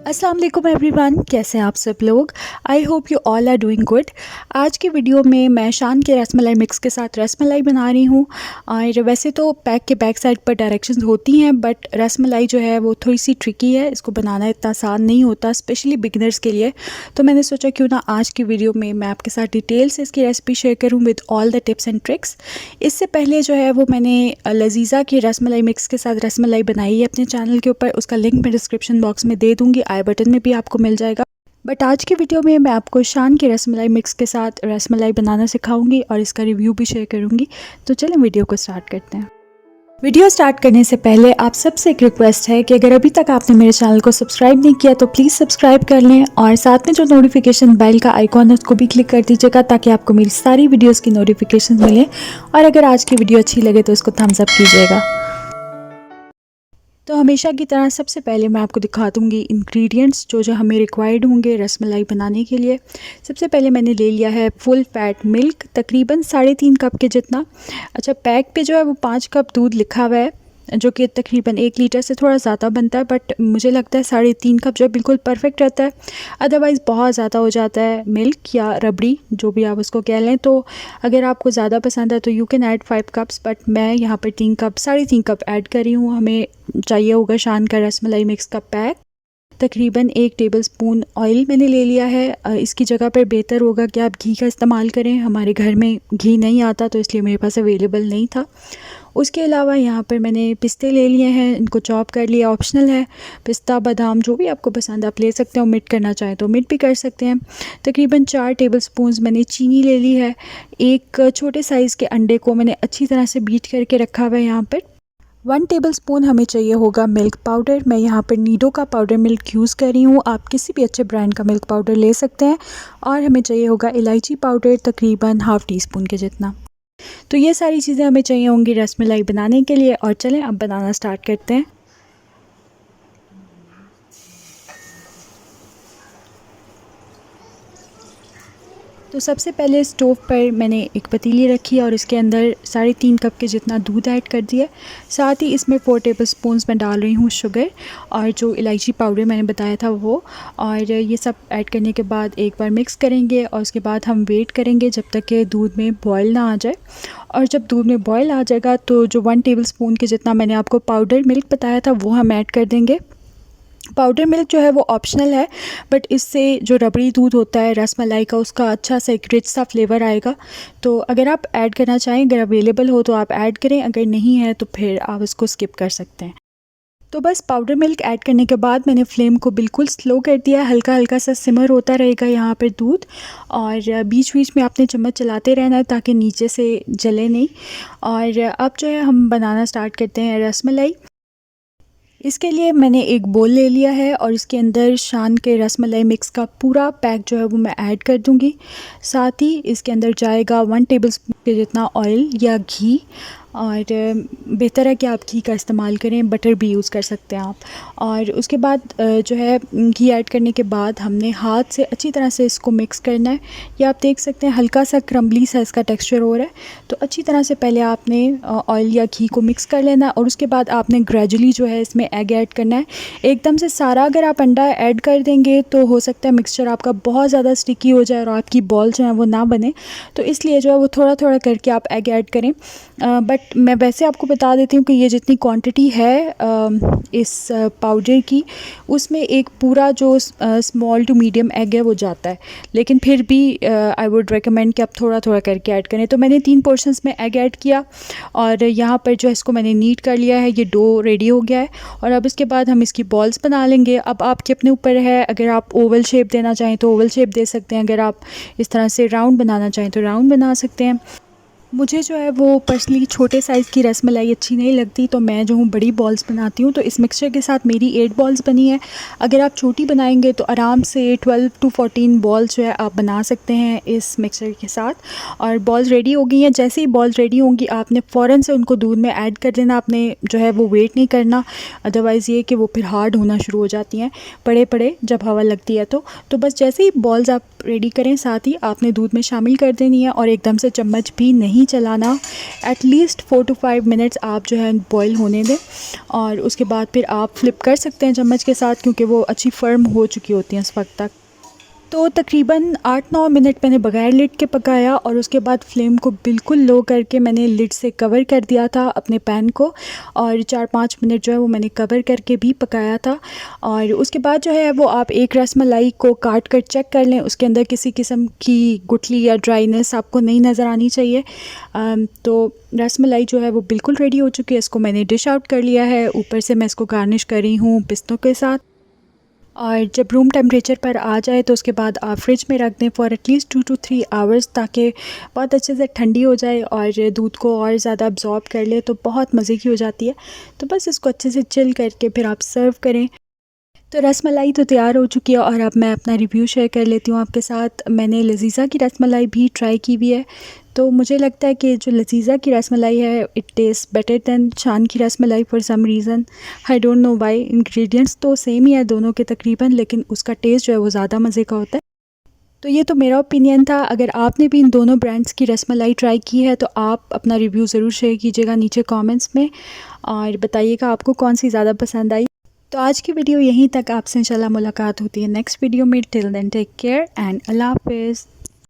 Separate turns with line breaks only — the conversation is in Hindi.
अस्सलाम वालेकुम एवरीवन, कैसे हैं आप सब लोग। I hope you all are doing good. आज की वीडियो में मैं शान के रसमलाई मिक्स के साथ रसमलाई बना रही हूँ। और वैसे तो पैक के बैक साइड पर डायरेक्शंस होती हैं, बट रसमलाई जो है वो थोड़ी सी ट्रिकी है। इसको बनाना इतना आसान नहीं होता, स्पेशली बिगिनर्स के लिए। तो मैंने सोचा क्यों ना आज की वीडियो में मैं आपके साथ डिटेल से इसकी रेसिपी शेयर करूँ with all the tips and tricks. इससे पहले जो है वो मैंने लजीज़ा की रसमलाई मिक्स के साथ रसमलाई बनाई है अपने चैनल के ऊपर। उसका लिंक मैं डिस्क्रिप्शन बॉक्स में दे दूँगी, आई बटन में भी आपको मिल जाएगा। बट आज की वीडियो में मैं आपको शान की रसमलाई मिक्स के साथ रसमलाई बनाना सिखाऊंगी और इसका रिव्यू भी शेयर करूंगी। तो चलें वीडियो को स्टार्ट करते हैं। वीडियो स्टार्ट करने से पहले आप सबसे एक रिक्वेस्ट है कि अगर अभी तक आपने मेरे चैनल को सब्सक्राइब नहीं किया तो प्लीज़ सब्सक्राइब कर लें और साथ में जो नोटिफिकेशन बेल का आइकॉन है उसको भी क्लिक कर दीजिएगा ताकि आपको मेरी सारी वीडियोस की नोटिफिकेशन मिले। और अगर आज की वीडियो अच्छी लगे तो इसको थम्स अप कीजिएगा। तो हमेशा की तरह सबसे पहले मैं आपको दिखा दूँगी इंग्रेडिएंट्स जो हमें रिक्वायर्ड होंगे रसमलाई बनाने के लिए। सबसे पहले मैंने ले लिया है फुल फैट मिल्क, तकरीबन 3.5 कप के जितना। अच्छा, पैक पे जो है वो 5 कप दूध लिखा हुआ है, जो कि तकरीबन 1 लीटर से थोड़ा ज़्यादा बनता है, बट मुझे लगता है 3.5 कप जो बिल्कुल परफेक्ट रहता है। अदरवाइज़ बहुत ज़्यादा हो जाता है मिल्क या रबड़ी, जो भी आप उसको कह लें। तो अगर आपको ज़्यादा पसंद है तो you can add 5 cups, but मैं यहाँ पर 3.5 कप ऐड कर रही हूँ। हमें चाहिए होगा शान का रसमलाई मिक्स का पैक। तकरीबन 1 टेबलस्पून ऑयल मैंने ले लिया है। इसकी जगह पर बेहतर होगा कि आप घी का इस्तेमाल करें। हमारे घर में घी नहीं आता तो इसलिए मेरे पास अवेलेबल नहीं था। उसके अलावा यहाँ पर मैंने पिस्ते ले लिए हैं, इनको चॉप कर लिया, ऑप्शनल है। पिस्ता बादाम जो भी आपको पसंद आप ले सकते हो, मिट करना चाहें तो मिट भी कर सकते हैं। तकरीबन 4 टेबलस्पून मैंने चीनी ले ली है। एक छोटे साइज़ के अंडे को मैंने अच्छी तरह से बीट करके रखा हुआ है। यहाँ पर 1 टेबलस्पून हमें चाहिए होगा मिल्क पाउडर। मैं यहाँ पर नीडो का पाउडर मिल्क यूज़ कर रही हूँ, आप किसी भी अच्छे ब्रांड का मिल्क पाउडर ले सकते हैं। और हमें चाहिए होगा इलायची पाउडर, तकरीबन ½ टीस्पून के जितना। तो ये सारी चीज़ें हमें चाहिए होंगी रसमलाई बनाने के लिए। और चलें अब बनाना स्टार्ट करते हैं। तो सबसे पहले स्टोव पर मैंने एक पतीली रखी और इसके अंदर 3.5 कप के जितना दूध ऐड कर दिया। साथ ही इसमें 4 टेबलस्पून्स मैं डाल रही हूँ शुगर और जो इलायची पाउडर मैंने बताया था वो। और ये सब ऐड करने के बाद एक बार मिक्स करेंगे और उसके बाद हम वेट करेंगे जब तक कि दूध में बॉयल ना आ जाए। और जब दूध में बॉयल आ जाएगा तो जो 1 टेबलस्पून के जितना मैंने आपको पाउडर मिल्क बताया था वो हम ऐड कर देंगे। पाउडर मिल्क जो है वो ऑप्शनल है, बट इससे जो रबड़ी दूध होता है रसमलाई का उसका अच्छा सा एक रिच सा फ्लेवर आएगा। तो अगर आप ऐड करना चाहें, अगर अवेलेबल हो तो आप ऐड करें, अगर नहीं है तो फिर आप इसको स्किप कर सकते हैं। तो बस पाउडर मिल्क ऐड करने के बाद मैंने फ्लेम को बिल्कुल स्लो कर दिया है। हल्का हल्का सा सिमर होता रहेगा यहाँ पर दूध, और बीच बीच में आपने चम्मच चलाते रहना है ताकि नीचे से जले नहीं। और अब जो है हम बनाना स्टार्ट करते हैं रसमलाई। इसके लिए मैंने एक बोल ले लिया है और इसके अंदर शान के रसमलाई मिक्स का पूरा पैक जो है वो मैं ऐड कर दूंगी। साथ ही इसके अंदर जाएगा 1 टेबलस्पून के जितना ऑयल या घी, और बेहतर है कि आप घी का इस्तेमाल करें, बटर भी यूज़ कर सकते हैं आप। और उसके बाद जो है घी ऐड करने के बाद हमने हाथ से अच्छी तरह से इसको मिक्स करना है। ये आप देख सकते हैं हल्का सा क्रम्बली सा इसका टेक्सचर हो रहा है। तो अच्छी तरह से पहले आपने ऑयल या घी को मिक्स कर लेना और उसके बाद आपने ग्रेजुअली जो है इसमें एग ऐड करना है। एकदम से सारा अगर आप अंडा ऐड कर देंगे तो हो सकता है मिक्सचर आपका बहुत ज़्यादा स्टिकी हो जाए और आपकी बॉल जो है वो ना बने। तो इसलिए जो है वो थोड़ा थोड़ा करके आप एग ऐड करें। बट मैं वैसे आपको बता देती हूँ कि ये जितनी क्वांटिटी है इस पाउडर की, उसमें एक पूरा जो स्मॉल टू मीडियम एग है वो जाता है। लेकिन फिर भी आई वुड रेकमेंड कि आप थोड़ा थोड़ा करके ऐड करें। तो मैंने 3 पोर्शंस में एग ऐड किया और यहाँ पर जो है इसको मैंने नीट कर लिया है। ये डो रेडी हो गया है और अब इसके बाद हम इसकी बॉल्स बना लेंगे। अब आपके अपने ऊपर है, अगर आप ओवल शेप देना चाहें तो ओवल शेप दे सकते हैं, अगर आप इस तरह से राउंड बनाना चाहें तो राउंड बना सकते हैं। मुझे जो है वो पर्सनली छोटे साइज़ की रसमलाई अच्छी नहीं लगती, तो मैं जो हूँ बड़ी बॉल्स बनाती हूँ। तो इस मिक्सचर के साथ मेरी 8 बॉल्स बनी है। अगर आप छोटी बनाएंगे तो आराम से 12 to 14 बॉल्स जो है आप बना सकते हैं इस मिक्सचर के साथ। और बॉल्स रेडी हो गई हैं। जैसे ही बॉल्स रेडी होंगी आपने फ़ौरन से उनको दूध में ऐड कर देना। आपने जो है वो वेट नहीं करना, अदरवाइज़ ये कि वो फिर हार्ड होना शुरू हो जाती हैं पड़े पड़े जब हवा लगती है। तो बस जैसे ही बॉल्स आप रेडी करें साथ ही आपने दूध में शामिल कर देनी है और एकदम से चम्मच भी नहीं नहीं चलाना। एटलीस्ट 4 to 5 मिनट्स आप जो है बॉईल होने दें और उसके बाद फिर आप फ्लिप कर सकते हैं चम्मच के साथ, क्योंकि वो अच्छी फर्म हो चुकी होती हैं इस वक्त तक। तो तकरीबन 8-9 मिनट मैंने बग़ैर लिड के पकाया और उसके बाद फ्लेम को बिल्कुल लो करके मैंने लिड से कवर कर दिया था अपने पैन को, और 4-5 मिनट जो है वो मैंने कवर करके भी पकाया था। और उसके बाद जो है वो आप एक रसमलाई को काट कर चेक कर लें, उसके अंदर किसी किस्म की गुठली या ड्राइनेस आपको नहीं नज़र आनी चाहिए। तो रसमलाई जो है वो बिल्कुल रेडी हो चुकी है। इसको मैंने डिश आउट कर लिया है। ऊपर से मैं इसको गार्निश कर रही हूँ पिस्तों के साथ। और जब रूम टेम्परेचर पर आ जाए तो उसके बाद आप फ्रिज में रख दें फॉर एटलीस्ट 2 to 3 आवर्स, ताकि बहुत अच्छे से ठंडी हो जाए और दूध को और ज़्यादा अब्ज़ॉर्ब कर ले, तो बहुत मज़े की हो जाती है। तो बस इसको अच्छे से चिल करके फिर आप सर्व करें। तो रसमलाई तो तैयार हो चुकी है और अब मैं अपना रिव्यू शेयर कर लेती हूँ आपके साथ। मैंने लजीज़ा की रसमलाई भी ट्राई की हुई है, तो मुझे लगता है कि जो लजीज़ा की रसमलाई है it taste better than Shan की rasmalai for some reason. I don't know why. Ingredients तो सेम ही है दोनों के तकरीबन, लेकिन उसका टेस्ट जो है वो ज़्यादा मज़े का होता है। तो ये तो मेरा ओपिनियन था। अगर आपने भी इन दोनों ब्रांड्स की रसमलाई ट्राई की है तो आप अपना रिव्यू ज़रूर शेयर कीजिएगा नीचे कमेंट्स में और बताइएगा आपको कौन सी ज़्यादा पसंद आई। तो आज की वीडियो यहीं तक। आपसे इंशाल्लाह मुलाकात होती है नेक्स्ट वीडियो में। Till then take care and अल्लाह हाफिज़।